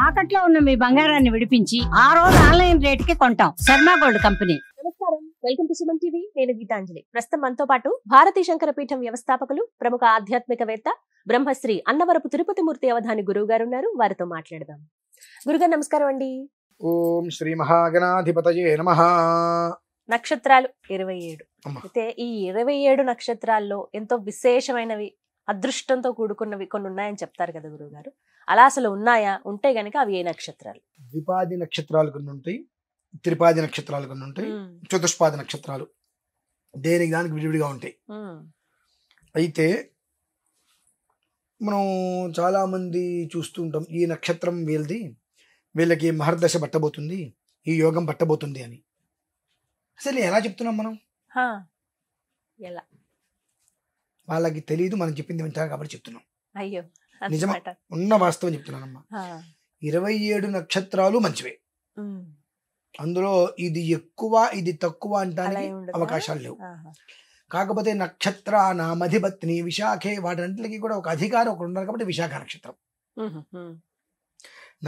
తాకట్లో ఉన్న మీ బంగారాన్ని విడిపించి ఆ రోజు ఆన్లైన్ రేటుకి కొంటాం. Sharma gold company. నమస్కారం, వెల్కమ్ టు సుమన్ టీవీ. నేను గీతాంజలి. ప్రస్తుతం మనతో పాటు భారతీ శంకర పీఠం వ్యవస్థాపకులు, ప్రముఖ ఆధ్యాత్మికవేత్త, బ్రహ్మశ్రీ అన్నవరపు తిరుపతిమూర్తి అవధాని గురువు గారు ఉన్నారు. వారితో మాట్లాడదాం. గురుగారు నమస్కారం అండి. ఓం శ్రీ మహాగణాధిపతయే నమః. నక్షత్రాలు 27. అయితే ఈ 27 నక్షత్రాల్లో ఎంతో విశేషమైనవి, అదృష్టంతో కూడుకున్నవి కొన్ని ఉన్నాయని చెప్తారు కదా గురువు గారు. అలా అసలు ఉన్నాయా? ఉంటే గనక అవి ఏ నక్షత్రాలు? ద్విపాది నక్షత్రాలు కొన్ని ఉంటాయి, త్రిపాది నక్షత్రాలు కొన్ని ఉంటాయి, చతుష్పాది నక్షత్రాలు దేనికి దానికి విడివిడిగా ఉంటాయి. అయితే మనం చాలా మంది చూస్తూ ఉంటాం, ఈ నక్షత్రం వీళ్ళది, వీళ్ళకి మహర్దశ పట్టబోతుంది, ఈ యోగం పట్టబోతుంది అని. అసలు ఎలా చెప్తున్నాం మనం? ఎలా? వాళ్ళకి తెలియదు, మనం చెప్పింది వింటారు కాబట్టి చెప్తున్నాం. అయ్యో, నిజమా? ఉన్న వాస్తవం చెప్తున్నానమ్మా. 27 నక్షత్రాలు మంచివే. అందులో ఇది ఎక్కువ ఇది తక్కువ అంటానికి అవకాశాలు లేవు. కాకపోతే నక్షత్ర నామధిపత్ని విశాఖే, వాటన్నిటికీ కూడా ఒక అధికారం ఒకటి ఉన్నారు కాబట్టి విశాఖ నక్షత్రం.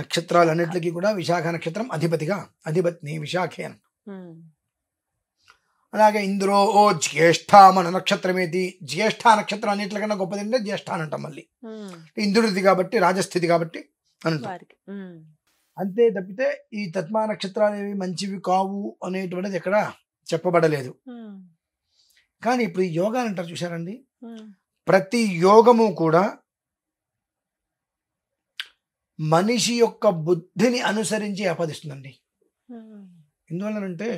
నక్షత్రాలన్నిటికీ కూడా విశాఖ నక్షత్రం అధిపతిగా, అధిపత్ని విశాఖే అని. అలాగే ఇందులో జ్యేష్ఠ మన నక్షత్రమేది, జ్యేష్ఠ నక్షత్రం అన్నింటికన్నా గొప్పది అంటే జ్యేష్ఠ అని అంటాం. మళ్ళీ ఇంద్రుడిది కాబట్టి, రాజస్థితి కాబట్టి అంటాం. అంతే తప్పితే ఈ తత్మా నక్షత్రాలు ఏవి మంచివి కావు అనేటువంటిది ఎక్కడ చెప్పబడలేదు. కానీ ఇప్పుడు ఈ యోగాలు అంటారు చూసారండి, ప్రతి యోగము కూడా మనిషి యొక్క బుద్ధిని అనుసరించి ఆపాదిస్తుందండి. ఎందువల్లనంటే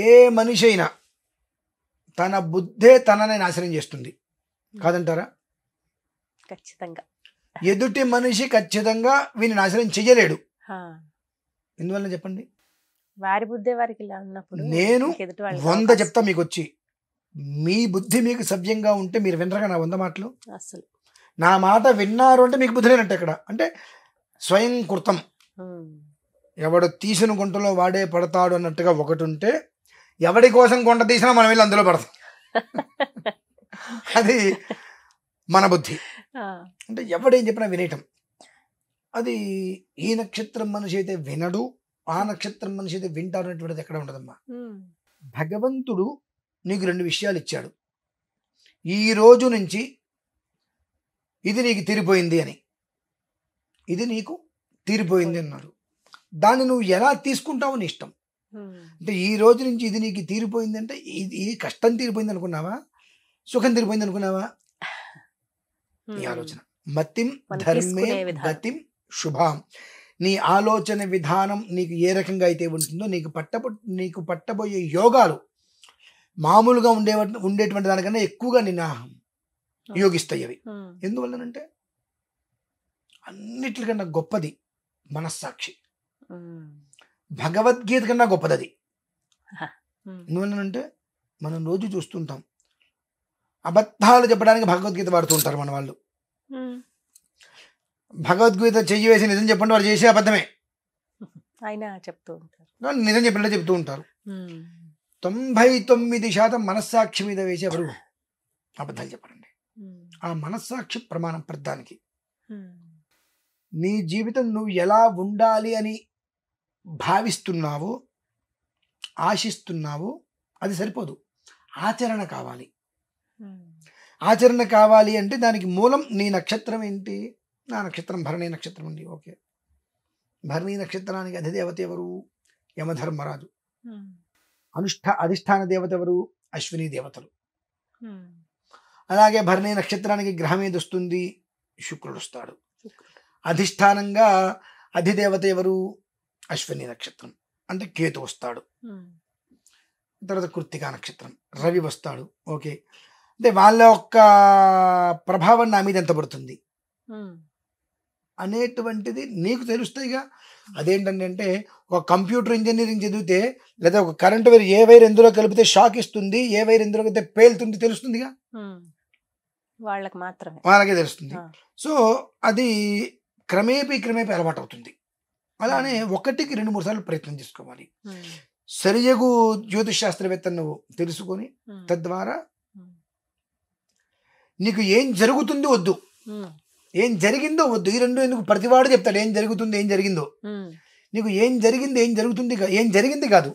ఏ మనిషి అయినా తన బుద్ధే తనని నాశనం చేస్తుంది కాదంటారా? ఖచ్చితంగా. ఎదుటి మనిషి ఖచ్చితంగా వీని నాశనం చెయ్యలేడు. ఎందువల్ల చెప్పండి? వారి బుద్ధే వారికి ఉన్నప్పుడు నేను 100 చెప్తా మీకు వచ్చి, మీ బుద్ధి మీకు సవ్యంగా ఉంటే మీరు వినరగా నా 100 మాటలు. అసలు నా మాట విన్నారు అంటే మీకు బుద్ధి లేనట్టు. ఎక్కడ అంటే స్వయం కృతం, ఎవడు తీసిన గుంటలో వాడే పడతాడు అన్నట్టుగా ఒకటి ఉంటే, ఎవడి కోసం గుంట తీసినా మనం వెళ్ళి అందులో పడతాం. అది మన బుద్ధి. అంటే ఎవడేం చెప్పినా వినేయటం. అది ఈ నక్షత్రం మనిషి అయితే వినడు, ఆ నక్షత్రం మనిషి అయితే వింటారు అనేటువంటిది ఎక్కడ ఉండదమ్మా. భగవంతుడు నీకు 2 విషయాలు ఇచ్చాడు. ఈ రోజు నుంచి ఇది నీకు తీరిపోయింది అని, ఇది నీకు తీరిపోయింది అన్నాడు. దాన్ని నువ్వు ఎలా తీసుకుంటావు నీ ఇష్టం. అంటే ఈ రోజు నుంచి ఇది నీకు తీరిపోయింది అంటే ఈ కష్టం తీరిపోయింది అనుకున్నావా, సుఖం తీరిపోయింది అనుకున్నావా? నీ ఆలోచన. మతిం ధర్మే గతిం శుభాం. నీ ఆలోచన విధానం నీకు ఏ రకంగా అయితే ఉంటుందో, నీకు పట్టబోయే యోగాలు మామూలుగా ఉండేటువంటి దానికన్నా ఎక్కువగా నిన్న యోగిస్తాయి అవి. ఎందువల్లనంటే అన్నిటికన్నా గొప్పది మనస్సాక్షి. భగవద్గీత కన్నా గొప్పది అది. ఎందువల్లనంటే మనం రోజు చూస్తుంటాం, అబద్ధాలు చెప్పడానికి భగవద్గీత వాడుతూ ఉంటారు మన వాళ్ళు. భగవద్గీత చెయ్యి వేసి నిజం చెప్పండి, వారు చేసే అబద్ధమే చెప్తూ ఉంటారు, నిజం చెప్పినట్టు చెప్తూ ఉంటారు. 99% మనస్సాక్షి మీద వేసి ఎవరు అబద్ధాలు చెప్పరండి. ఆ మనస్సాక్షి ప్రమాణం ప్రధానికి. నీ జీవితం నువ్వు ఎలా ఉండాలి అని భావిస్తున్నావో, ఆశిస్తున్నావో అది సరిపోదు, ఆచరణ కావాలి. ఆచరణ కావాలి అంటే దానికి మూలం నీ నక్షత్రం ఏంటి? నా నక్షత్రం భరణీ నక్షత్రం అండి. ఓకే, భరణీ నక్షత్రానికి అధిదేవత ఎవరు? యమధర్మరాజు. అధిష్టాన దేవత ఎవరు? అశ్విని దేవతలు. అలాగే భరణీ నక్షత్రానికి గ్రహం ఏది వస్తుంది? శుక్రుడు వస్తాడు. అధిష్టానంగా అధిదేవత ఎవరు? అశ్విని నక్షత్రం అంటే కేతు వస్తాడు. తర్వాత కృత్తికా నక్షత్రం రవి వస్తాడు. ఓకే, అంటే వాళ్ళ యొక్క ప్రభావం నా మీద ఎంత పడుతుంది అనేటువంటిది నీకు తెలుస్తాయిగా. అదేంటంటే అంటే ఒక కంప్యూటర్ ఇంజనీరింగ్ చదివితే, లేదా ఒక కరెంట్ వైర్ ఏ వైర్ ఎందులో కలిపితే షాక్ ఇస్తుంది, ఏ వైర్ ఎందులో కలిపితే పేలుతుంది తెలుస్తుందిగా. వాళ్ళకే తెలుస్తుంది. సో అది క్రమేపీ అలవాటు అవుతుంది. అలానే ఒకటికి 2-3 సార్లు ప్రయత్నం చేసుకోవాలి. సరియగు జ్యోతిష్ శాస్త్రవేత్త నువ్వు తెలుసుకొని తద్వారా నీకు ఏం జరుగుతుంది వద్దు, ఏం జరిగిందో వద్దు. ఈ రెండు ఎందుకు? ప్రతివాడు చెప్తాడు ఏం జరుగుతుంది, ఏం జరిగిందో. నీకు ఏం జరిగింది, ఏం జరుగుతుంది, ఏం జరిగింది కాదు,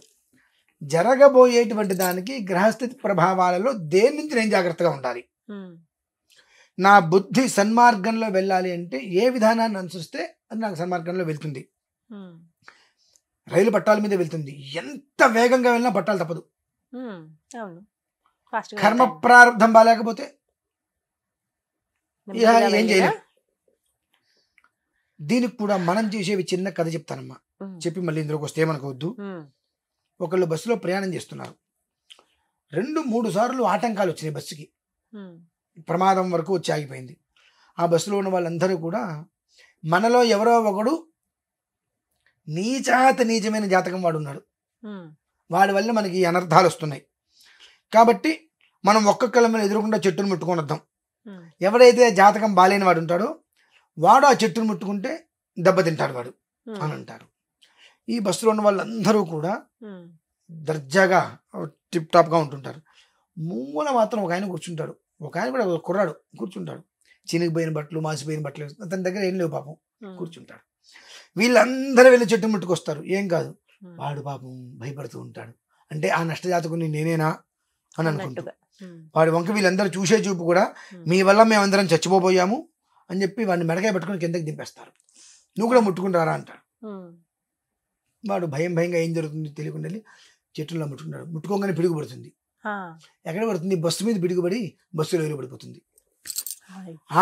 జరగబోయేటువంటి దానికి గ్రహస్థితి ప్రభావాలలో దేని నుంచి నేను జాగ్రత్తగా ఉండాలి. నా బుద్ధి సన్మార్గంలో వెళ్ళాలి అంటే ఏ విధానాన్ని అనుసరిస్తే అది నాకు సన్మార్గంలో వెళ్తుంది. రైలు పట్టాల మీద వెళ్తుంది, ఎంత వేగంగా వెళ్ళినా పట్టాలు తప్పదు. కర్మ ప్రారంభం బాలేకపోతే ఏం చేయలేం. దీనికి కూడా మనం చేసేవి చిన్న కథ చెప్తానమ్మా, చెప్పి మళ్ళీ ఇందులోకి వస్తే ఏమనుకోవద్దు. ఒకళ్ళు బస్సులో ప్రయాణం చేస్తున్నారు. 2-3 సార్లు ఆటంకాలు వచ్చినాయి బస్సుకి, ప్రమాదం వరకు వచ్చి ఆగిపోయింది. ఆ బస్సులో ఉన్న వాళ్ళందరూ కూడా మనలో ఎవరో ఒకడు నీచమైన జాతకం వాడు ఉన్నాడు, వాడి వల్ల మనకి అనర్థాలు వస్తున్నాయి. కాబట్టి మనం ఒక్కొక్కళ్ళ మీద ఎదురుకుండా చెట్టును ముట్టుకొని వద్దాం. ఎవడైతే జాతకం బాలేని వాడు ఉంటాడో వాడు ఆ చెట్టును ముట్టుకుంటే దెబ్బతింటాడు వాడు అని అంటారు. ఈ బస్సులో ఉన్న వాళ్ళందరూ కూడా దర్జాగా టిప్ టాప్గా ఉంటుంటారు. మూల మాత్రం ఒక ఆయన కూర్చుంటాడు. ఒక ఆయన కూడా కుర్రాడు కూర్చుంటాడు, చినిగిపోయిన బట్టలు, మాసిపోయిన బట్టలు, అతని దగ్గర ఏం లేవు పాపం, కూర్చుంటాడు. వీళ్ళందరూ వెళ్ళి చెట్టు ముట్టుకొస్తారు, ఏం కాదు. వాడు పాపం భయపడుతూ ఉంటాడు. అంటే ఆ నష్టజాతకుని నేనేనా అని అనుకుంటాడు. వాడి వంక వీళ్ళందరూ చూసే చూపు కూడా మీ వల్ల మేమందరం చచ్చిపోబోయాము అని చెప్పి వాడిని మెడకాయ పట్టుకుని కిందకి దింపేస్తారు. నువ్వు కూడా ముట్టుకుంటారా అంటాడు. వాడు భయంగా ఏం జరుగుతుంది తెలియకుండా వెళ్ళి చెట్టులో ముట్టుకుంటాడు. ముట్టుకోగానే పిడుగు పడుతుంది. ఎక్కడ పడుతుంది? బస్సు మీద పిడుగుపడి బస్సులో ఎదురు పడిపోతుంది.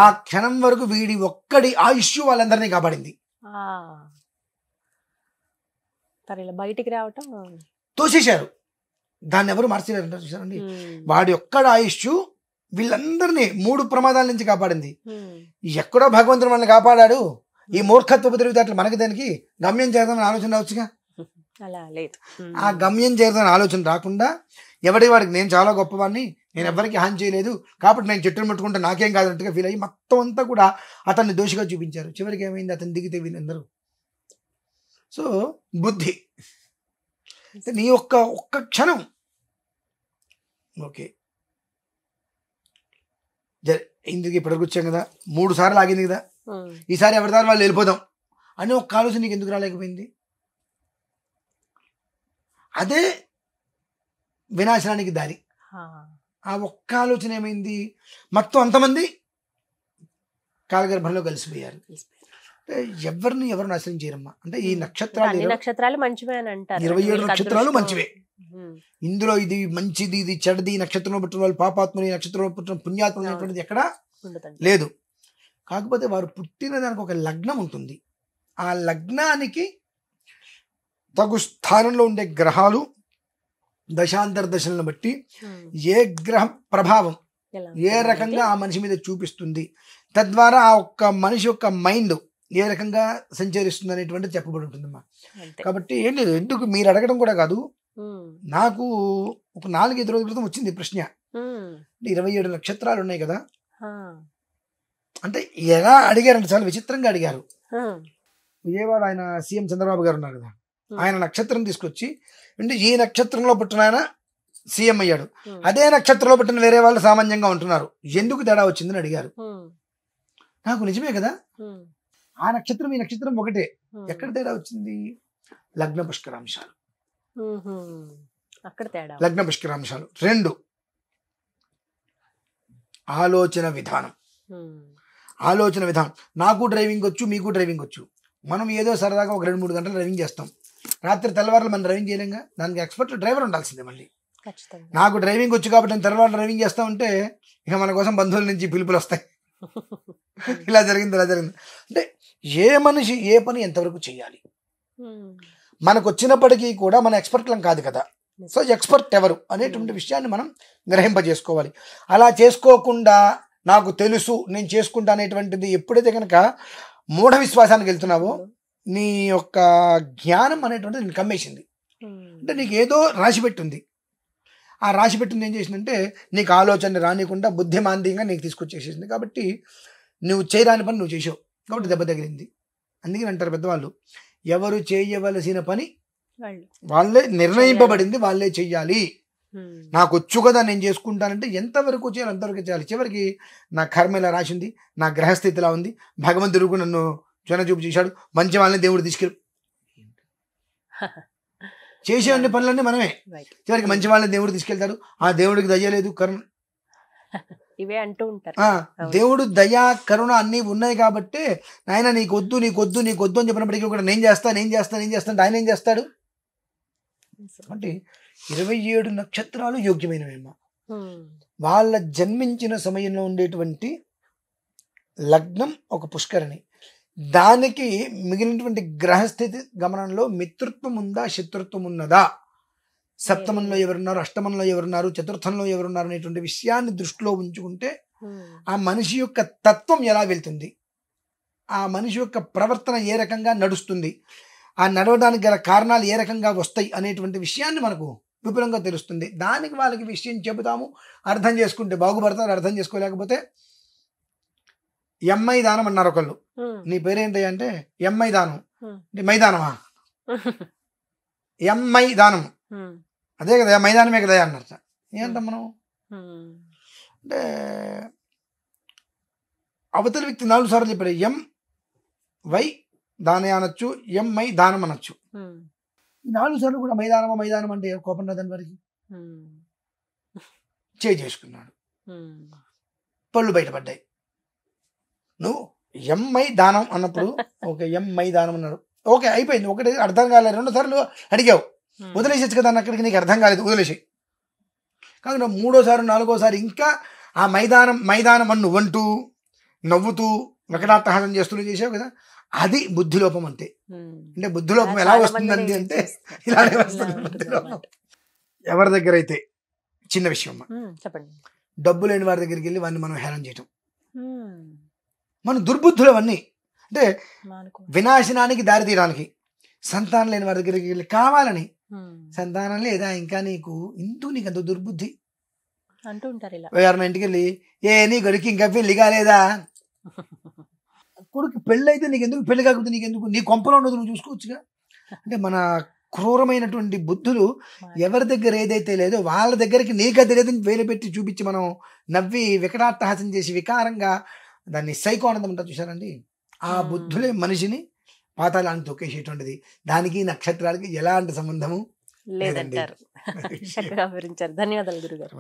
ఆ క్షణం వరకు వీడి ఒక్కడి ఆయుష్ వాళ్ళందరినీ కాపాడింది. బయటికి రావటం తోసేశారు, దాన్ని ఎవరు మార్చలేరు చూసారండి. వాడి ఒక్కడి ఆయుష్ వీళ్ళందరినీ 3 ప్రమాదాల నుంచి కాపాడింది. ఎక్కడో భగవంతుడు మనల్ని కాపాడాడు, ఈ మూర్ఖత్వపు తెలివితేటలు మనకి దానికి గమ్యం చేద్దామని ఆలోచన రావచ్చుగా. అలా లేదు. ఆ గమ్యం చేద్దామని ఆలోచన రాకుండా వాడికి నేను చాలా గొప్పవాడిని, నేను ఎవరికి హాని చేయలేదు కాబట్టి నేను చెట్టును ముట్టుకుంటే నాకేం కాదన్నట్టుగా ఫీల్ అయ్యి మొత్తం అంతా కూడా అతన్ని దోషిగా చూపించారు. చివరికి ఏమైంది? అతను దిగితే వీళ్ళందరూ. సో బుద్ధి నీ ఒక్క క్షణం ఓకే ఇందుకు ఇప్పటికి వచ్చాం కదా, 3 సార్లు ఆగింది కదా, ఈసారి ఎవరి దారి వాళ్ళు వెళ్ళిపోదాం అని ఒక్క ఆలోచన నీకు ఎందుకు రాలేకపోయింది? అదే వినాశనానికి దారి. ఆ ఒక్క ఆలోచన ఏమైంది? మొత్తం అంతమంది కాలగర్భంలో కలిసిపోయారు. ఎవరు నాశనం చేయరమ్మా. అంటే ఈ నక్షత్రాలు మంచివే అని అంటారు. 27 నక్షత్రాలు మంచివే. ఇందులో ఇది మంచిది, ఇది చెడ్డది, నక్షత్రంలో పుట్టిన వాళ్ళు పాపాత్ములు, నక్షత్రంలో పుట్టిన పుణ్యాత్ములు అనేటువంటిది ఎక్కడా లేదు. కాకపోతే వారు పుట్టిన దానికి ఒక లగ్నం ఉంటుంది. ఆ లగ్నానికి తగు స్థానంలో ఉండే గ్రహాలు దశాంతర దశలను బట్టి ఏ గ్రహ ప్రభావం ఏ రకంగా ఆ మనిషి మీద చూపిస్తుంది, తద్వారా ఆ ఒక్క మనిషి యొక్క మైండ్ ఏ రకంగా సంచరిస్తుంది అనేటువంటిది చెప్పబడి ఉంటుందమ్మా. కాబట్టి ఏం లేదు, ఎందుకు మీరు అడగడం కూడా కాదు, నాకు ఒక 4-5 రోజుల క్రితం వచ్చింది ప్రశ్న. 27 నక్షత్రాలు ఉన్నాయి కదా, అంటే ఎలా అడిగారంటే చాలా విచిత్రంగా అడిగారు. విజయవాడ ఆయన సీఎం చంద్రబాబు గారు ఉన్నారు కదా, ఆయన నక్షత్రం తీసుకొచ్చి అంటే ఈ నక్షత్రంలో పుట్టిన ఆయన సీఎం అయ్యాడు, అదే నక్షత్రంలో పుట్టిన వేరే వాళ్ళు సామాన్యంగా ఉంటున్నారు, ఎందుకు తేడా వచ్చిందని అడిగారు. నాకు నిజమే కదా, ఆ నక్షత్రం ఈ నక్షత్రం ఒకటే, ఎక్కడ తేడా వచ్చింది? లగ్న పుష్కరాంశాలు. లగ్న పుష్కరాంశాలు 2 ఆలోచన విధానం. నాకు డ్రైవింగ్ వచ్చు, మీకు డ్రైవింగ్ వచ్చు. మనం ఏదో సరదాగా ఒక 2-3 గంటలు డ్రైవింగ్ చేస్తాం, రాత్రి తెల్లవారులు మనం డ్రైవింగ్ చేయలేంగా, దానికి ఎక్స్పర్ట్ డ్రైవర్ ఉండాల్సిందే. మళ్ళీ నాకు డ్రైవింగ్ వచ్చు కాబట్టి నేను తెల్లవారు డ్రైవింగ్ చేస్తా ఉంటే ఇక మన కోసం బంధువుల నుంచి పిలుపులు వస్తాయి, ఇలా జరిగింది. అంటే ఏ మనిషి ఏ పని ఎంతవరకు చేయాలి, మనకు వచ్చినప్పటికీ కూడా మన ఎక్స్పర్ట్లం కాదు కదా. సో ఎక్స్పర్ట్ ఎవరు అనేటువంటి విషయాన్ని మనం గ్రహింపజేసుకోవాలి. అలా చేసుకోకుండా నాకు తెలుసు నేను చేసుకుంటా అనేటువంటిది ఎప్పుడైతే కనుక మూఢ విశ్వాసానికి వెళ్తున్నావో నీ యొక్క జ్ఞానం అనేటువంటిది నేను కమ్మేసింది. అంటే నీకు ఏదో రాసిపెట్టింది, ఆ రాసిపెట్టింది ఏం చేసిందంటే నీకు ఆలోచన రానికుండా బుద్ధిమాంద్యంగా నీకు తీసుకొచ్చేసేసింది. కాబట్టి నువ్వు చేయరాని పని నువ్వు చేసావు కాబట్టి దెబ్బ తగిలింది. అందుకని అంటారు పెద్దవాళ్ళు, ఎవరు చేయవలసిన పని వాళ్ళే నిర్ణయింపబడింది వాళ్ళే చెయ్యాలి నాకు వచ్చు కదా నేను చేసుకుంటానంటే ఎంతవరకు చేయాలి అంతవరకు చేయాలి. చివరికి నా కర్మ ఇలా రాసింది, నా గ్రహస్థితి ఇలా ఉంది, భగవంతుడు కూడా నన్ను చూపు చేశాడు, మంచి వాళ్ళని దేవుడు తీసుకెళ్ళి చేసేవన్నీ పనులన్నీ మనమే. చివరికి మంచి వాళ్ళని దేవుడు తీసుకెళ్తాడు, ఆ దేవుడికి దయ లేదు కరుణ ఇవే అంటూ ఉంటారు. దేవుడు దయా కరుణ అన్ని ఉన్నాయి కాబట్టి ఆయన నీకొద్దు నీకొద్దు నీకొద్దు అని చెప్పినప్పటికీ కూడా నేను చేస్తాను అంటే ఆయన ఏం చేస్తాడు అంటే 27 నక్షత్రాలు యోగ్యమైనవేమో. వాళ్ళ జన్మించిన సమయంలో ఉండేటువంటి లగ్నం ఒక పుష్కరిణి, దానికి మిగిలినటువంటి గ్రహస్థితి గమనంలో మిత్రత్వం ఉందా శత్రుత్వం ఉన్నదా, సప్తమంలో ఎవరున్నారు, అష్టమంలో ఎవరున్నారు, చతుర్థంలో ఎవరున్నారు అనేటువంటి విషయాన్ని దృష్టిలో ఉంచుకుంటే ఆ మనిషి యొక్క తత్వం ఎలా వెళ్తుంది, ఆ మనిషి యొక్క ప్రవర్తన ఏ రకంగా నడుస్తుంది, ఆ నడవడానికి గల కారణాలు ఏ రకంగా వస్తాయి అనేటువంటి విషయాన్ని మనకు విపులంగా తెలుస్తుంది. దానికి వాళ్ళకి విషయం చెబుతాము, అర్థం చేసుకుంటే బాగుపడతారు, అర్థం చేసుకోలేకపోతే ఎమ్ఐ దానం అన్నారు ఒకళ్ళు. నీ పేరేంటి అంటే ఎమ్ఐ దానం, మైదానమా ఎమ్ఐ దానం అదే కదా మైదానమే కదా అన్నారు. ఏంటం మనం అంటే అవతల వ్యక్తి 4 సార్లు చెప్పారు ఎం వై దానే అనొచ్చు, ఎంఐ దానం అనొచ్చు. 4 సార్లు కూడా మైదానం అంటే కోపం రాదని వారికి చేసుకున్నాడు, పళ్ళు బయటపడ్డాయి. నువ్వు ఎంఐ దానం అన్నప్పుడు ఓకే ఎంఐ దానం అన్నాడు, ఓకే అయిపోయింది, ఒకటి అర్థం కాలేదు, 2 సార్లు అడిగావు, వదిలేసేచ్చు కదా అక్కడికి, నీకు అర్థం కాలేదు వదిలేసి. కానీ 3వ సారి 4వ సారి ఇంకా ఆ మైదానం అని నువ్వంటూ నవ్వుతూ వికటాట్టహాసం చేస్తూ చేసావు కదా, అది బుద్ధిలోపం అంటే. అంటే బుద్ధిలోపం ఎలా వస్తుందండి అంటే ఇలానే వస్తుంది బుద్ధిలోపం. ఎవరి దగ్గర అయితే చిన్న విషయం చెప్పండి, డబ్బు లేని వారి దగ్గరికి వెళ్ళి వాడిని మనం హేళన చేయటం, మన దుర్బుద్ధులు అవన్నీ. అంటే వినాశనానికి దారి తీయడానికి. సంతానం లేని వారి దగ్గరికి వెళ్ళి కావాలని, సంతానం లేదా ఇంకా నీకు అంత దుర్బుద్ధి అంటూ ఉంటారు. ఇలా ఎవరిన ఇంటికి వెళ్ళి నీ కొడుకు ఇంకా పెళ్లి కాలేదా, కొడుకు పెళ్ళి అయితే నీకు ఎందుకు, పెళ్లి కాకపోతే నీకెందుకు, నీ కొంపలో ఉన్నది నువ్వు చూసుకోవచ్చుగా. అంటే మన క్రూరమైనటువంటి బుద్ధులు ఎవరి దగ్గర ఏదైతే లేదో వాళ్ళ దగ్గరికి నీకు తెలియదు వేలు పెట్టి చూపించి మనం నవ్వి వికటాట్టహాసం చేసి వికారంగా దాన్ని సైకో ఆనందం అంటారు చూసారండి. ఆ బుద్ధులే మనిషిని పాతాళాన్ని తొక్కేసేటువంటిది. దానికి నక్షత్రాలకి ఎలాంటి సంబంధము లేదంటారు. చక్కగా వివరించారు. ధన్యవాదాలు గురుగారు.